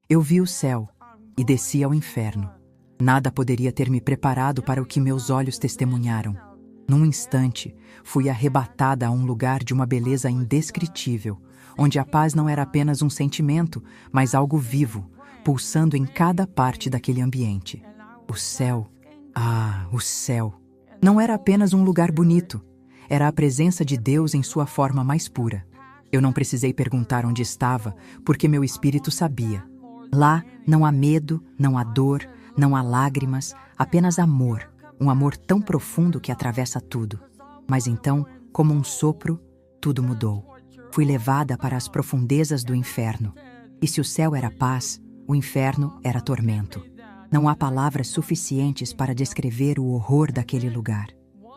Eu vi o céu e desci ao inferno. Nada poderia ter me preparado para o que meus olhos testemunharam. Num instante, fui arrebatada a um lugar de uma beleza indescritível, onde a paz não era apenas um sentimento, mas algo vivo, pulsando em cada parte daquele ambiente. O céu, o céu! Não era apenas um lugar bonito, era a presença de Deus em sua forma mais pura. Eu não precisei perguntar onde estava, porque meu espírito sabia. Lá não há medo, não há dor, não há lágrimas, apenas amor, um amor tão profundo que atravessa tudo. Mas então, como um sopro, tudo mudou. Fui levada para as profundezas do inferno. E se o céu era paz, o inferno era tormento. Não há palavras suficientes para descrever o horror daquele lugar.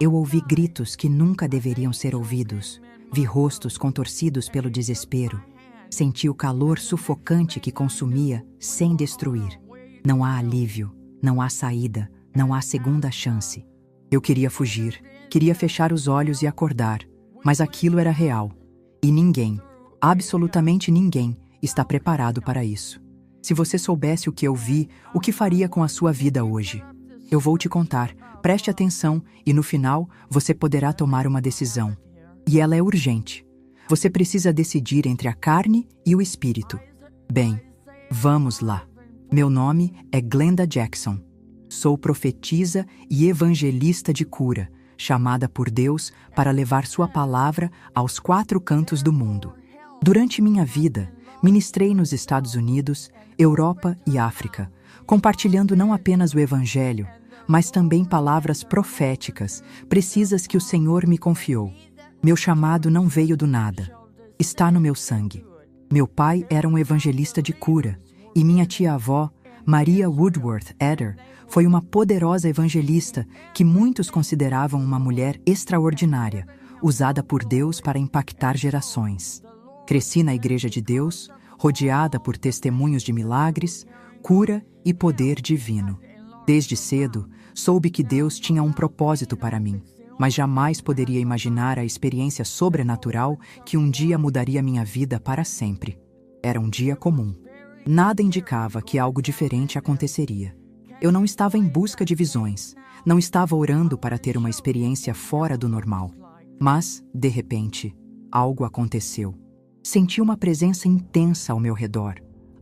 Eu ouvi gritos que nunca deveriam ser ouvidos. Vi rostos contorcidos pelo desespero. Senti o calor sufocante que consumia sem destruir. Não há alívio, não há saída, não há segunda chance. Eu queria fugir, queria fechar os olhos e acordar, mas aquilo era real. E ninguém, absolutamente ninguém, está preparado para isso. Se você soubesse o que eu vi, o que faria com a sua vida hoje? Eu vou te contar, preste atenção e no final você poderá tomar uma decisão. E ela é urgente. Você precisa decidir entre a carne e o espírito. Bem, vamos lá. Meu nome é Glenda Jackson. Sou profetisa e evangelista de cura, chamada por Deus para levar sua palavra aos 4 cantos do mundo. Durante minha vida, ministrei nos Estados Unidos, Europa e África, compartilhando não apenas o evangelho, mas também palavras proféticas, precisas que o Senhor me confiou. Meu chamado não veio do nada. Está no meu sangue. Meu pai era um evangelista de cura, e minha tia-avó, Maria Woodworth Eder, foi uma poderosa evangelista que muitos consideravam uma mulher extraordinária, usada por Deus para impactar gerações. Cresci na Igreja de Deus, rodeada por testemunhos de milagres, cura e poder divino. Desde cedo, soube que Deus tinha um propósito para mim, mas jamais poderia imaginar a experiência sobrenatural que um dia mudaria minha vida para sempre. Era um dia comum. Nada indicava que algo diferente aconteceria. Eu não estava em busca de visões, não estava orando para ter uma experiência fora do normal. Mas, de repente, algo aconteceu. Senti uma presença intensa ao meu redor,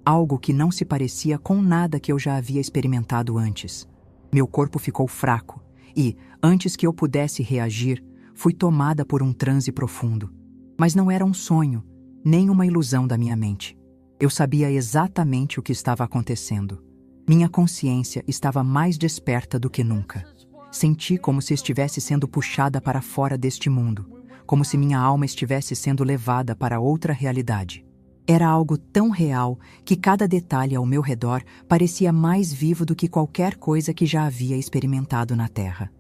algo que não se parecia com nada que eu já havia experimentado antes. Meu corpo ficou fraco e, antes que eu pudesse reagir, fui tomada por um transe profundo. Mas não era um sonho, nem uma ilusão da minha mente. Eu sabia exatamente o que estava acontecendo. Minha consciência estava mais desperta do que nunca. Senti como se estivesse sendo puxada para fora deste mundo, como se minha alma estivesse sendo levada para outra realidade. Era algo tão real que cada detalhe ao meu redor parecia mais vivo do que qualquer coisa que já havia experimentado na Terra.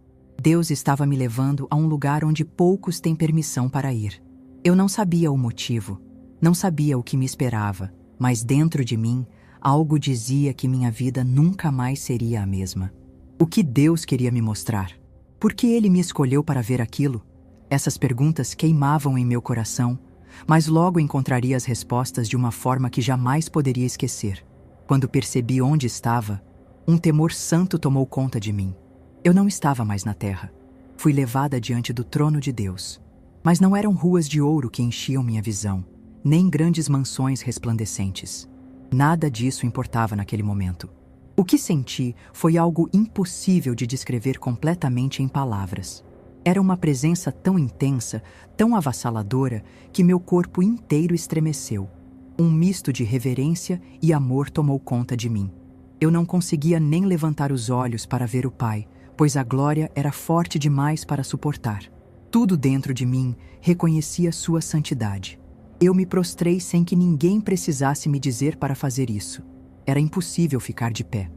Deus estava me levando a um lugar onde poucos têm permissão para ir. Eu não sabia o motivo, não sabia o que me esperava, mas dentro de mim, algo dizia que minha vida nunca mais seria a mesma. O que Deus queria me mostrar? Por que Ele me escolheu para ver aquilo? Essas perguntas queimavam em meu coração, mas logo encontraria as respostas de uma forma que jamais poderia esquecer. Quando percebi onde estava, um temor santo tomou conta de mim. Eu não estava mais na terra. Fui levada diante do trono de Deus. Mas não eram ruas de ouro que enchiam minha visão, nem grandes mansões resplandecentes. Nada disso importava naquele momento. O que senti foi algo impossível de descrever completamente em palavras. Era uma presença tão intensa, tão avassaladora, que meu corpo inteiro estremeceu. Um misto de reverência e amor tomou conta de mim. Eu não conseguia nem levantar os olhos para ver o Pai, pois a glória era forte demais para suportar. Tudo dentro de mim reconhecia sua santidade. Eu me prostrei sem que ninguém precisasse me dizer para fazer isso. Era impossível ficar de pé.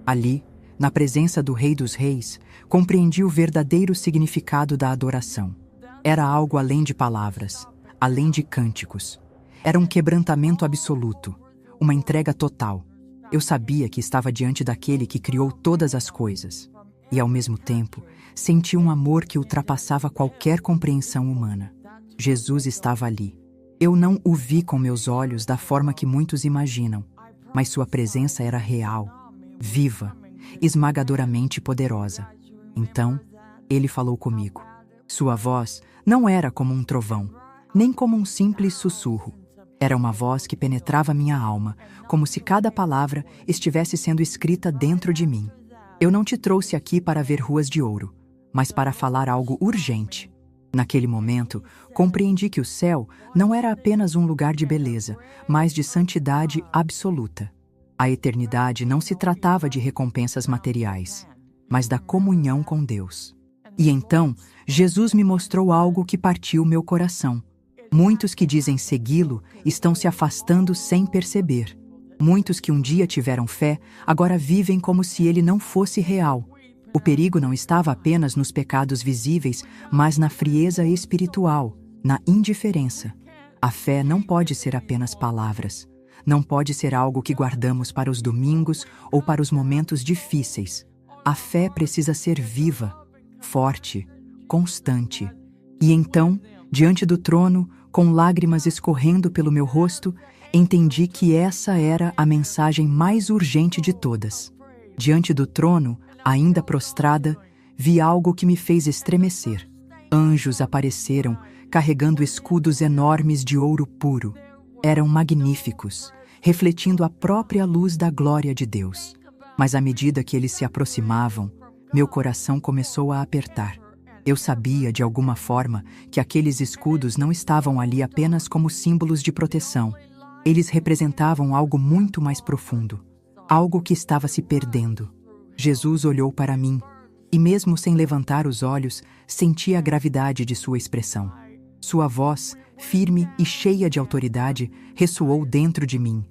Ali, na presença do Rei dos Reis, compreendi o verdadeiro significado da adoração. Era algo além de palavras, além de cânticos. Era um quebrantamento absoluto, uma entrega total. Eu sabia que estava diante daquele que criou todas as coisas. E, ao mesmo tempo, senti um amor que ultrapassava qualquer compreensão humana. Jesus estava ali. Eu não o vi com meus olhos da forma que muitos imaginam. mas sua presença era real, viva, esmagadoramente poderosa. Então, ele falou comigo. Sua voz não era como um trovão, nem como um simples sussurro. Era uma voz que penetrava minha alma, como se cada palavra estivesse sendo escrita dentro de mim. Eu não te trouxe aqui para ver ruas de ouro, mas para falar algo urgente. Naquele momento, compreendi que o céu não era apenas um lugar de beleza, mas de santidade absoluta. A eternidade não se tratava de recompensas materiais, mas da comunhão com Deus. E então, Jesus me mostrou algo que partiu meu coração. Muitos que dizem segui-lo estão se afastando sem perceber. Muitos que um dia tiveram fé, agora vivem como se ele não fosse real. O perigo não estava apenas nos pecados visíveis, mas na frieza espiritual, na indiferença. A fé não pode ser apenas palavras. Não pode ser algo que guardamos para os domingos ou para os momentos difíceis. A fé precisa ser viva, forte, constante. E então, diante do trono, com lágrimas escorrendo pelo meu rosto, entendi que essa era a mensagem mais urgente de todas. Diante do trono, ainda prostrada, vi algo que me fez estremecer. Anjos apareceram, carregando escudos enormes de ouro puro. Eram magníficos, refletindo a própria luz da glória de Deus. Mas à medida que eles se aproximavam, meu coração começou a apertar. Eu sabia, de alguma forma, que aqueles escudos não estavam ali apenas como símbolos de proteção. Eles representavam algo muito mais profundo, algo que estava se perdendo. Jesus olhou para mim, e mesmo sem levantar os olhos, senti a gravidade de sua expressão. Sua voz, firme e cheia de autoridade, ressoou dentro de mim.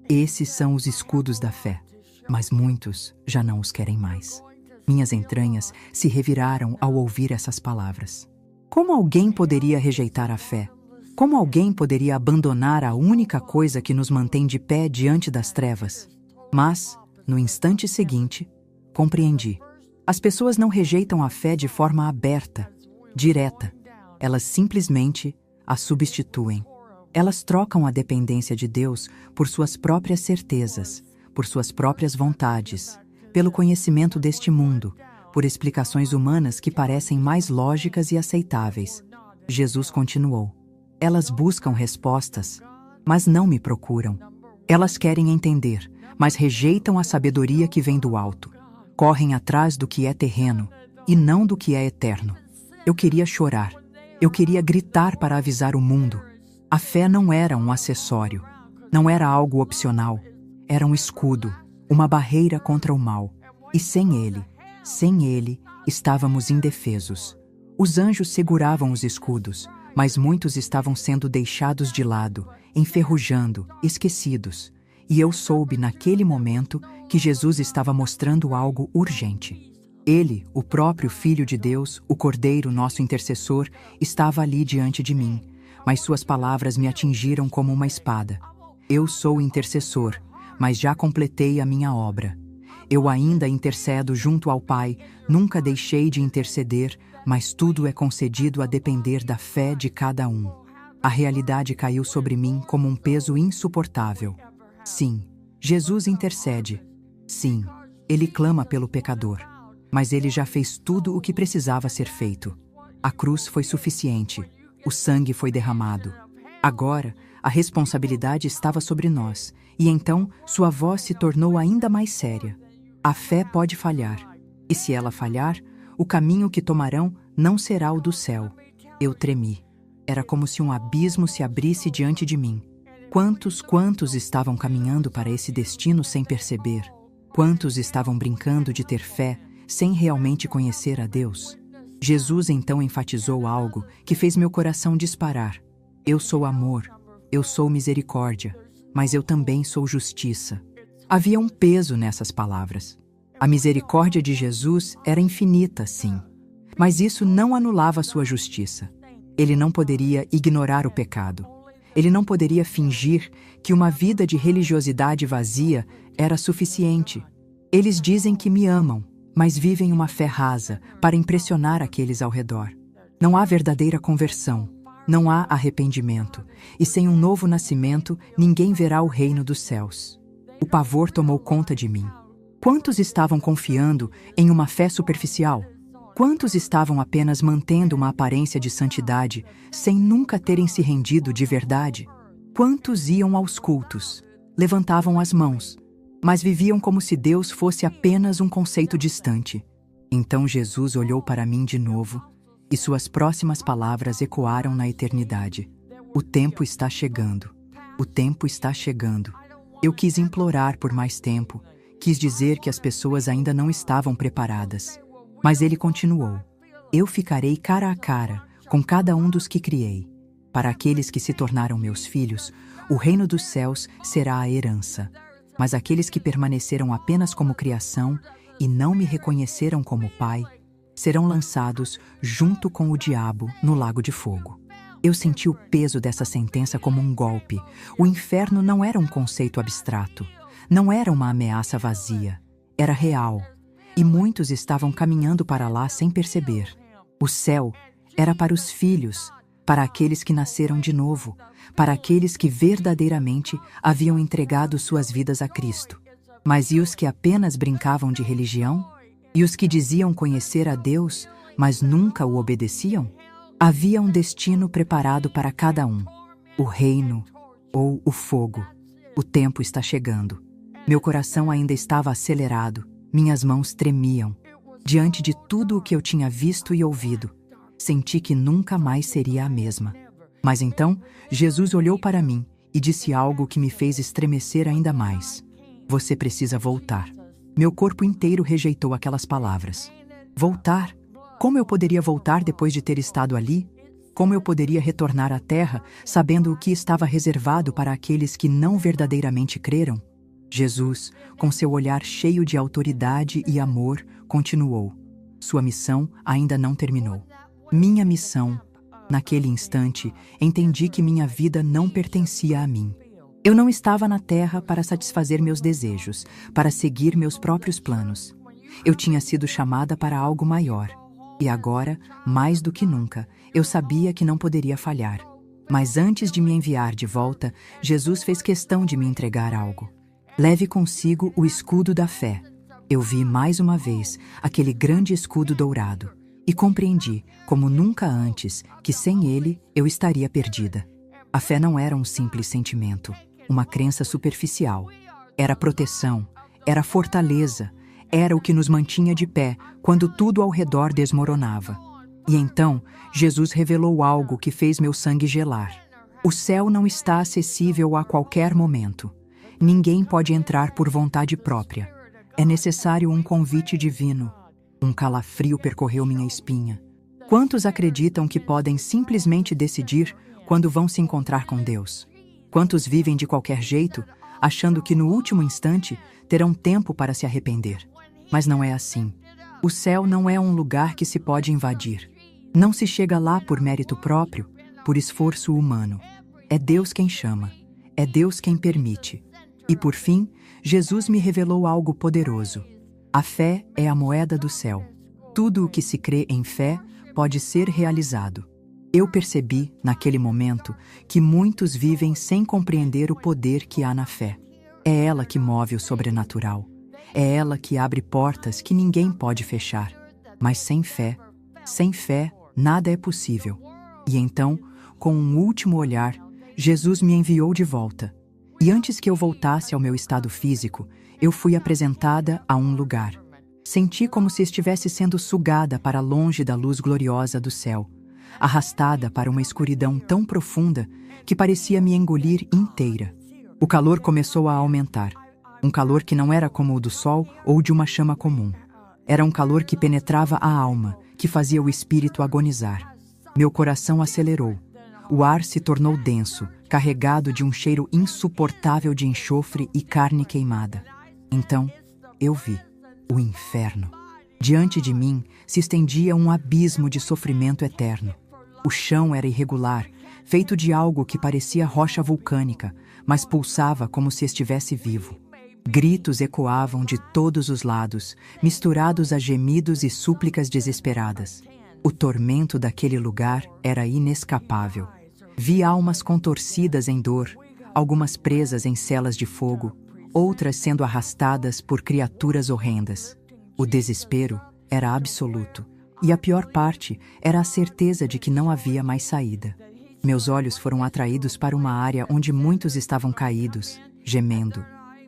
Esses são os escudos da fé, mas muitos já não os querem mais. Minhas entranhas se reviraram ao ouvir essas palavras. Como alguém poderia rejeitar a fé? Como alguém poderia abandonar a única coisa que nos mantém de pé diante das trevas? Mas, no instante seguinte, compreendi. As pessoas não rejeitam a fé de forma aberta, direta. Elas simplesmente a substituem. Elas trocam a dependência de Deus por suas próprias certezas, por suas próprias vontades, pelo conhecimento deste mundo, por explicações humanas que parecem mais lógicas e aceitáveis. Jesus continuou. Elas buscam respostas, mas não me procuram. Elas querem entender, mas rejeitam a sabedoria que vem do alto. Correm atrás do que é terreno e não do que é eterno. Eu queria chorar. Eu queria gritar para avisar o mundo. A fé não era um acessório. Não era algo opcional. Era um escudo, uma barreira contra o mal. E sem ele, estávamos indefesos. Os anjos seguravam os escudos, mas muitos estavam sendo deixados de lado, enferrujando, esquecidos. E eu soube naquele momento que Jesus estava mostrando algo urgente. Ele, o próprio Filho de Deus, o Cordeiro, nosso intercessor, estava ali diante de mim, mas suas palavras me atingiram como uma espada. Eu sou intercessor, mas já completei a minha obra. Eu ainda intercedo junto ao Pai, nunca deixei de interceder, mas tudo é concedido a depender da fé de cada um. A realidade caiu sobre mim como um peso insuportável. Sim, Jesus intercede. Sim, ele clama pelo pecador. Mas ele já fez tudo o que precisava ser feito. A cruz foi suficiente. O sangue foi derramado. Agora, a responsabilidade estava sobre nós, e então sua voz se tornou ainda mais séria. A fé pode falhar, e se ela falhar, o caminho que tomarão não será o do céu. Eu tremi. Era como se um abismo se abrisse diante de mim. Quantos estavam caminhando para esse destino sem perceber? Quantos estavam brincando de ter fé, sem realmente conhecer a Deus? Jesus então enfatizou algo que fez meu coração disparar. Eu sou amor, eu sou misericórdia, mas eu também sou justiça. Havia um peso nessas palavras. A misericórdia de Jesus era infinita, sim, mas isso não anulava sua justiça. Ele não poderia ignorar o pecado. Ele não poderia fingir que uma vida de religiosidade vazia era suficiente. Eles dizem que me amam, mas vivem uma fé rasa para impressionar aqueles ao redor. Não há verdadeira conversão, não há arrependimento, e sem um novo nascimento, ninguém verá o reino dos céus. O pavor tomou conta de mim. Quantos estavam confiando em uma fé superficial? Quantos estavam apenas mantendo uma aparência de santidade, sem nunca terem se rendido de verdade? Quantos iam aos cultos, levantavam as mãos, mas viviam como se Deus fosse apenas um conceito distante? Então Jesus olhou para mim de novo, e suas próximas palavras ecoaram na eternidade. O tempo está chegando. O tempo está chegando. Eu quis implorar por mais tempo, quis dizer que as pessoas ainda não estavam preparadas. Mas ele continuou: eu ficarei cara a cara com cada um dos que criei. Para aqueles que se tornaram meus filhos, o reino dos céus será a herança. Mas aqueles que permaneceram apenas como criação e não me reconheceram como pai, serão lançados junto com o diabo no lago de fogo. Eu senti o peso dessa sentença como um golpe. O inferno não era um conceito abstrato, não era uma ameaça vazia, era real. E muitos estavam caminhando para lá sem perceber. O céu era para os filhos, para aqueles que nasceram de novo, para aqueles que verdadeiramente haviam entregado suas vidas a Cristo. Mas e os que apenas brincavam de religião? E os que diziam conhecer a Deus, mas nunca o obedeciam? Havia um destino preparado para cada um: o reino ou o fogo. O tempo está chegando. Meu coração ainda estava acelerado, minhas mãos tremiam. Diante de tudo o que eu tinha visto e ouvido, senti que nunca mais seria a mesma. Mas então, Jesus olhou para mim e disse algo que me fez estremecer ainda mais: você precisa voltar. Meu corpo inteiro rejeitou aquelas palavras. Voltar? Como eu poderia voltar depois de ter estado ali? Como eu poderia retornar à terra, sabendo o que estava reservado para aqueles que não verdadeiramente creram? Jesus, com seu olhar cheio de autoridade e amor, continuou: sua missão ainda não terminou. Minha missão. Naquele instante, entendi que minha vida não pertencia a mim. Eu não estava na terra para satisfazer meus desejos, para seguir meus próprios planos. Eu tinha sido chamada para algo maior. E agora, mais do que nunca, eu sabia que não poderia falhar. Mas antes de me enviar de volta, Jesus fez questão de me entregar algo. Leve consigo o escudo da fé. Eu vi mais uma vez aquele grande escudo dourado e compreendi, como nunca antes, que sem ele eu estaria perdida. A fé não era um simples sentimento, uma crença superficial. Era proteção, era fortaleza, era o que nos mantinha de pé quando tudo ao redor desmoronava. E então, Jesus revelou algo que fez meu sangue gelar. O céu não está acessível a qualquer momento. Ninguém pode entrar por vontade própria. É necessário um convite divino. Um calafrio percorreu minha espinha. Quantos acreditam que podem simplesmente decidir quando vão se encontrar com Deus? Quantos vivem de qualquer jeito, achando que no último instante terão tempo para se arrepender? Mas não é assim. O céu não é um lugar que se pode invadir. Não se chega lá por mérito próprio, por esforço humano. É Deus quem chama. É Deus quem permite. E por fim, Jesus me revelou algo poderoso. A fé é a moeda do céu. Tudo o que se crê em fé pode ser realizado. Eu percebi, naquele momento, que muitos vivem sem compreender o poder que há na fé. É ela que move o sobrenatural. É ela que abre portas que ninguém pode fechar. Mas sem fé, nada é possível. E então, com um último olhar, Jesus me enviou de volta. E antes que eu voltasse ao meu estado físico, eu fui apresentada a um lugar. Senti como se estivesse sendo sugada para longe da luz gloriosa do céu, arrastada para uma escuridão tão profunda que parecia me engolir inteira. O calor começou a aumentar. Um calor que não era como o do sol ou de uma chama comum. Era um calor que penetrava a alma, que fazia o espírito agonizar. Meu coração acelerou. O ar se tornou denso, carregado de um cheiro insuportável de enxofre e carne queimada. Então, eu vi o inferno. Diante de mim se estendia um abismo de sofrimento eterno. O chão era irregular, feito de algo que parecia rocha vulcânica, mas pulsava como se estivesse vivo. Gritos ecoavam de todos os lados, misturados a gemidos e súplicas desesperadas. O tormento daquele lugar era inescapável. Vi almas contorcidas em dor, algumas presas em celas de fogo, outras sendo arrastadas por criaturas horrendas. O desespero era absoluto, e a pior parte era a certeza de que não havia mais saída. Meus olhos foram atraídos para uma área onde muitos estavam caídos, gemendo.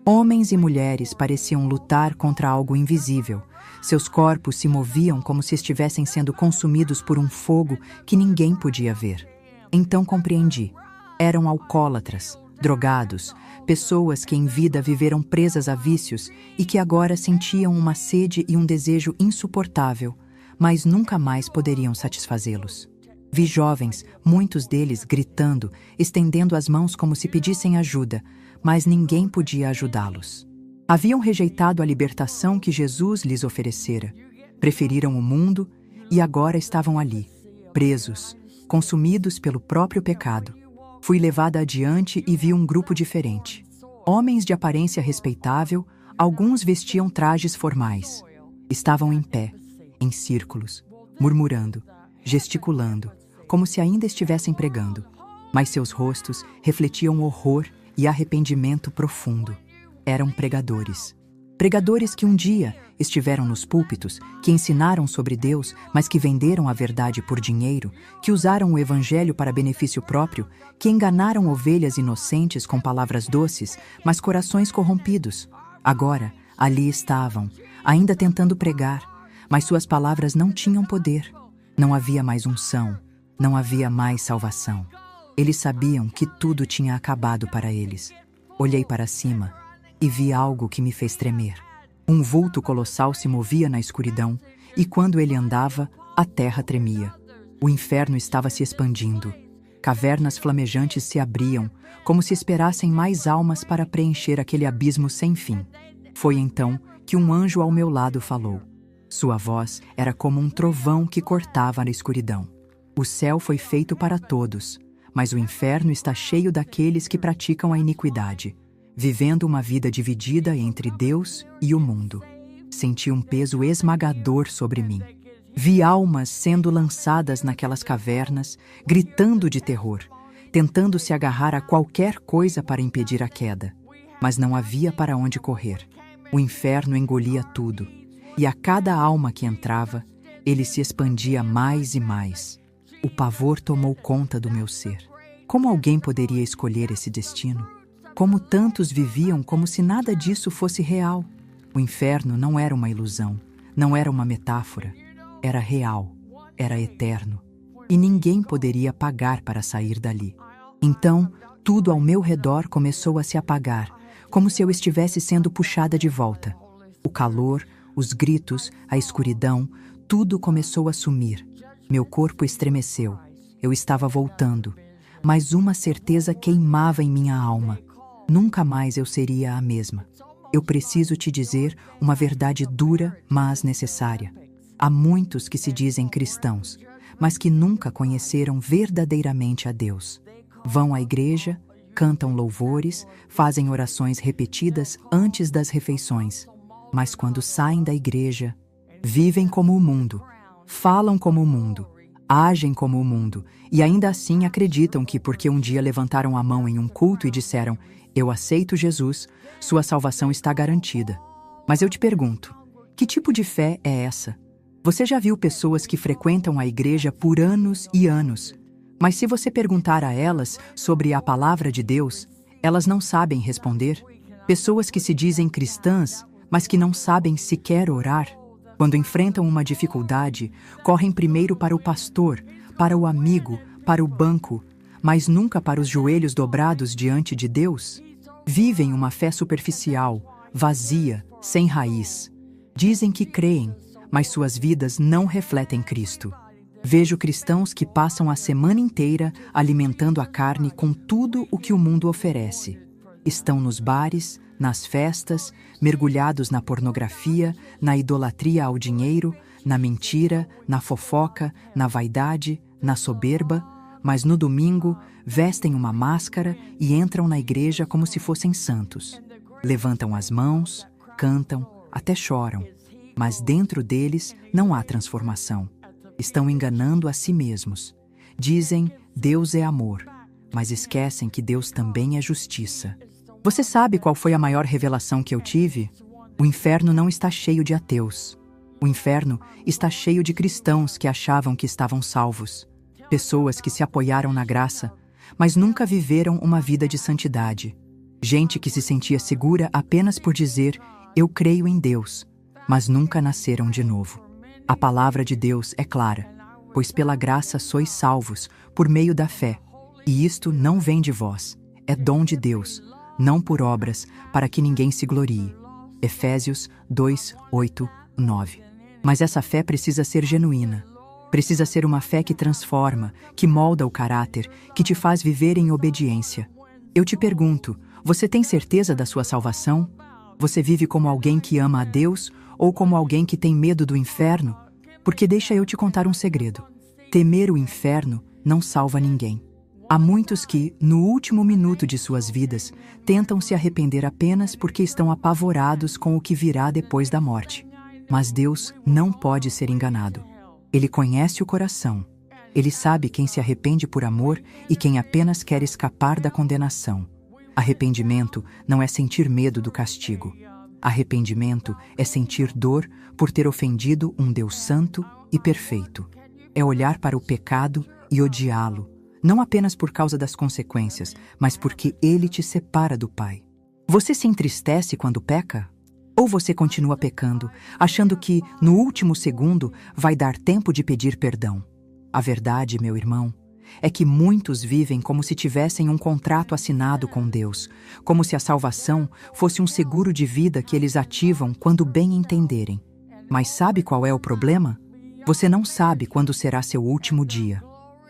Homens e mulheres pareciam lutar contra algo invisível. Seus corpos se moviam como se estivessem sendo consumidos por um fogo que ninguém podia ver. Então compreendi. Eram alcoólatras, drogados, pessoas que em vida viveram presas a vícios e que agora sentiam uma sede e um desejo insuportável, mas nunca mais poderiam satisfazê-los. Vi jovens, muitos deles gritando, estendendo as mãos como se pedissem ajuda, mas ninguém podia ajudá-los. Haviam rejeitado a libertação que Jesus lhes oferecera, preferiram o mundo e agora estavam ali, presos, consumidos pelo próprio pecado. Fui levada adiante e vi um grupo diferente. Homens de aparência respeitável, alguns vestiam trajes formais. Estavam em pé, em círculos, murmurando, gesticulando, como se ainda estivessem pregando. Mas seus rostos refletiam horror e arrependimento profundo. Eram pregadores. Pregadores que um dia estiveram nos púlpitos, que ensinaram sobre Deus, mas que venderam a verdade por dinheiro, que usaram o evangelho para benefício próprio, que enganaram ovelhas inocentes com palavras doces, mas corações corrompidos. Agora, ali estavam, ainda tentando pregar, mas suas palavras não tinham poder. Não havia mais unção, não havia mais salvação. Eles sabiam que tudo tinha acabado para eles. Olhei para cima e vi algo que me fez tremer. Um vulto colossal se movia na escuridão, e quando ele andava, a terra tremia. O inferno estava se expandindo. Cavernas flamejantes se abriam, como se esperassem mais almas para preencher aquele abismo sem fim. Foi então que um anjo ao meu lado falou. Sua voz era como um trovão que cortava a escuridão. O céu foi feito para todos, mas o inferno está cheio daqueles que praticam a iniquidade, vivendo uma vida dividida entre Deus e o mundo. Senti um peso esmagador sobre mim. Vi almas sendo lançadas naquelas cavernas, gritando de terror, tentando se agarrar a qualquer coisa para impedir a queda. Mas não havia para onde correr. O inferno engolia tudo, e a cada alma que entrava, ele se expandia mais e mais. O pavor tomou conta do meu ser. Como alguém poderia escolher esse destino? Como tantos viviam como se nada disso fosse real? O inferno não era uma ilusão, não era uma metáfora. Era real, era eterno. E ninguém poderia pagar para sair dali. Então, tudo ao meu redor começou a se apagar, como se eu estivesse sendo puxada de volta. O calor, os gritos, a escuridão, tudo começou a sumir. Meu corpo estremeceu. Eu estava voltando, mas uma certeza queimava em minha alma. Nunca mais eu seria a mesma. Eu preciso te dizer uma verdade dura, mas necessária. Há muitos que se dizem cristãos, mas que nunca conheceram verdadeiramente a Deus. Vão à igreja, cantam louvores, fazem orações repetidas antes das refeições. Mas quando saem da igreja, vivem como o mundo, falam como o mundo, agem como o mundo, e ainda assim acreditam que porque um dia levantaram a mão em um culto e disseram: "Eu aceito Jesus", sua salvação está garantida. Mas eu te pergunto, que tipo de fé é essa? Você já viu pessoas que frequentam a igreja por anos e anos, mas se você perguntar a elas sobre a palavra de Deus, elas não sabem responder? Pessoas que se dizem cristãs, mas que não sabem sequer orar? Quando enfrentam uma dificuldade, correm primeiro para o pastor, para o amigo, para o banco, mas nunca para os joelhos dobrados diante de Deus? Vivem uma fé superficial, vazia, sem raiz. Dizem que creem, mas suas vidas não refletem Cristo. Vejo cristãos que passam a semana inteira alimentando a carne com tudo o que o mundo oferece. Estão nos bares, nas festas, mergulhados na pornografia, na idolatria ao dinheiro, na mentira, na fofoca, na vaidade, na soberba, mas no domingo vestem uma máscara e entram na igreja como se fossem santos. Levantam as mãos, cantam, até choram, mas dentro deles não há transformação. Estão enganando a si mesmos. Dizem: Deus é amor, mas esquecem que Deus também é justiça. Você sabe qual foi a maior revelação que eu tive? O inferno não está cheio de ateus. O inferno está cheio de cristãos que achavam que estavam salvos. Pessoas que se apoiaram na graça, mas nunca viveram uma vida de santidade. Gente que se sentia segura apenas por dizer, eu creio em Deus, mas nunca nasceram de novo. A palavra de Deus é clara, pois pela graça sois salvos, por meio da fé. E isto não vem de vós, é dom de Deus, não por obras, para que ninguém se glorie. Efésios 2, 8, 9. Mas essa fé precisa ser genuína. Precisa ser uma fé que transforma, que molda o caráter, que te faz viver em obediência. Eu te pergunto, você tem certeza da sua salvação? Você vive como alguém que ama a Deus ou como alguém que tem medo do inferno? Porque deixa eu te contar um segredo. Temer o inferno não salva ninguém. Há muitos que, no último minuto de suas vidas, tentam se arrepender apenas porque estão apavorados com o que virá depois da morte. Mas Deus não pode ser enganado. Ele conhece o coração. Ele sabe quem se arrepende por amor e quem apenas quer escapar da condenação. Arrependimento não é sentir medo do castigo. Arrependimento é sentir dor por ter ofendido um Deus santo e perfeito. É olhar para o pecado e odiá-lo, não apenas por causa das consequências, mas porque ele te separa do Pai. Você se entristece quando peca? Ou você continua pecando, achando que, no último segundo, vai dar tempo de pedir perdão? A verdade, meu irmão, é que muitos vivem como se tivessem um contrato assinado com Deus, como se a salvação fosse um seguro de vida que eles ativam quando bem entenderem. Mas sabe qual é o problema? Você não sabe quando será seu último dia.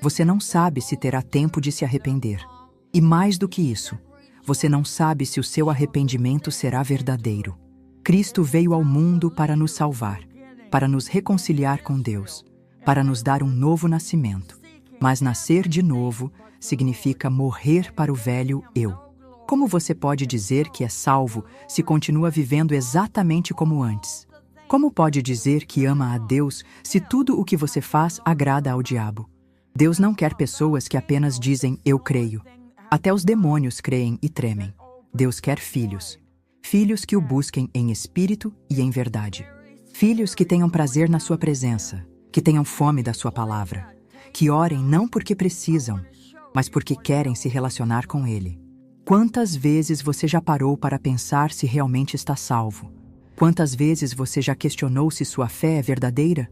Você não sabe se terá tempo de se arrepender. E mais do que isso, você não sabe se o seu arrependimento será verdadeiro. Cristo veio ao mundo para nos salvar, para nos reconciliar com Deus, para nos dar um novo nascimento. Mas nascer de novo significa morrer para o velho eu. Como você pode dizer que é salvo se continua vivendo exatamente como antes? Como pode dizer que ama a Deus se tudo o que você faz agrada ao diabo? Deus não quer pessoas que apenas dizem eu creio. Até os demônios creem e tremem. Deus quer filhos. Filhos que o busquem em espírito e em verdade. Filhos que tenham prazer na sua presença, que tenham fome da sua palavra. Que orem não porque precisam, mas porque querem se relacionar com Ele. Quantas vezes você já parou para pensar se realmente está salvo? Quantas vezes você já questionou se sua fé é verdadeira?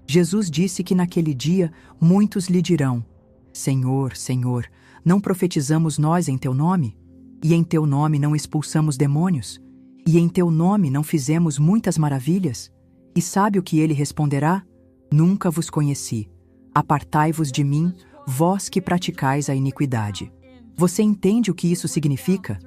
Jesus disse que naquele dia muitos lhe dirão, Senhor, Senhor, não profetizamos nós em Teu nome? E em Teu nome não expulsamos demônios? E em Teu nome não fizemos muitas maravilhas? E sabe o que Ele responderá? Nunca vos conheci. Apartai-vos de mim, vós que praticais a iniquidade. Você entende o que isso significa?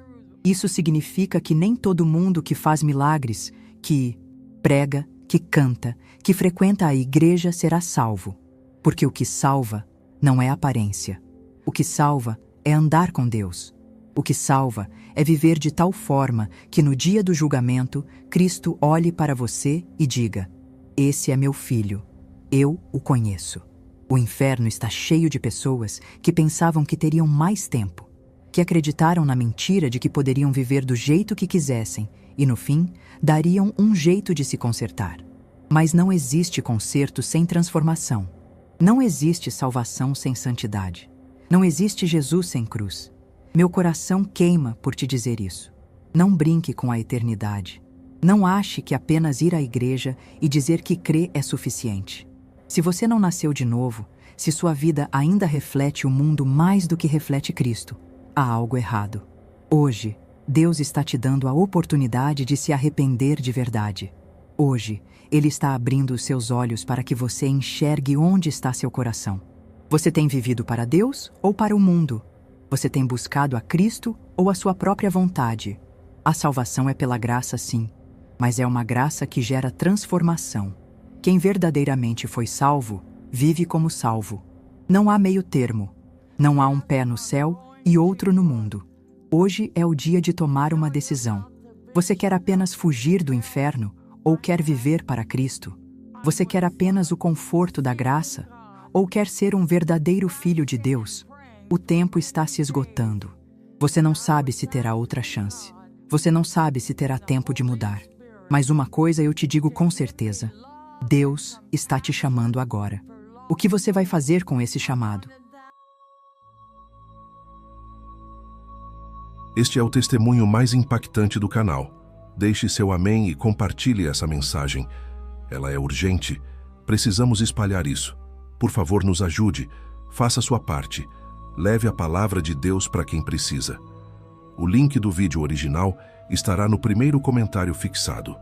Isso significa que nem todo mundo que faz milagres, que prega, que canta, que frequenta a igreja será salvo. Porque o que salva não é aparência. O que salva é andar com Deus. O que salva é viver de tal forma que no dia do julgamento, Cristo olhe para você e diga, esse é meu filho, eu o conheço. O inferno está cheio de pessoas que pensavam que teriam mais tempo, que acreditaram na mentira de que poderiam viver do jeito que quisessem e, no fim, dariam um jeito de se consertar. Mas não existe conserto sem transformação. Não existe salvação sem santidade. Não existe Jesus sem cruz. Meu coração queima por te dizer isso. Não brinque com a eternidade. Não ache que apenas ir à igreja e dizer que crê é suficiente. Se você não nasceu de novo, se sua vida ainda reflete o mundo mais do que reflete Cristo, há algo errado. Hoje, Deus está te dando a oportunidade de se arrepender de verdade. Hoje, Ele está abrindo os seus olhos para que você enxergue onde está seu coração. Você tem vivido para Deus ou para o mundo? Você tem buscado a Cristo ou a sua própria vontade? A salvação é pela graça, sim, mas é uma graça que gera transformação. Quem verdadeiramente foi salvo, vive como salvo. Não há meio termo. Não há um pé no céu e outro no mundo. Hoje é o dia de tomar uma decisão. Você quer apenas fugir do inferno ou quer viver para Cristo? Você quer apenas o conforto da graça ou quer ser um verdadeiro filho de Deus? O tempo está se esgotando. Você não sabe se terá outra chance. Você não sabe se terá tempo de mudar. Mas uma coisa eu te digo com certeza: Deus está te chamando agora. O que você vai fazer com esse chamado? Este é o testemunho mais impactante do canal. Deixe seu amém e compartilhe essa mensagem. Ela é urgente. Precisamos espalhar isso. Por favor, nos ajude. Faça sua parte. Leve a palavra de Deus para quem precisa. O link do vídeo original estará no primeiro comentário fixado.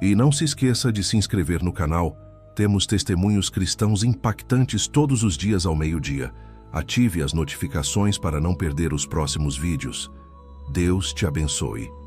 E não se esqueça de se inscrever no canal. Temos testemunhos cristãos impactantes todos os dias ao meio-dia. Ative as notificações para não perder os próximos vídeos. Deus te abençoe.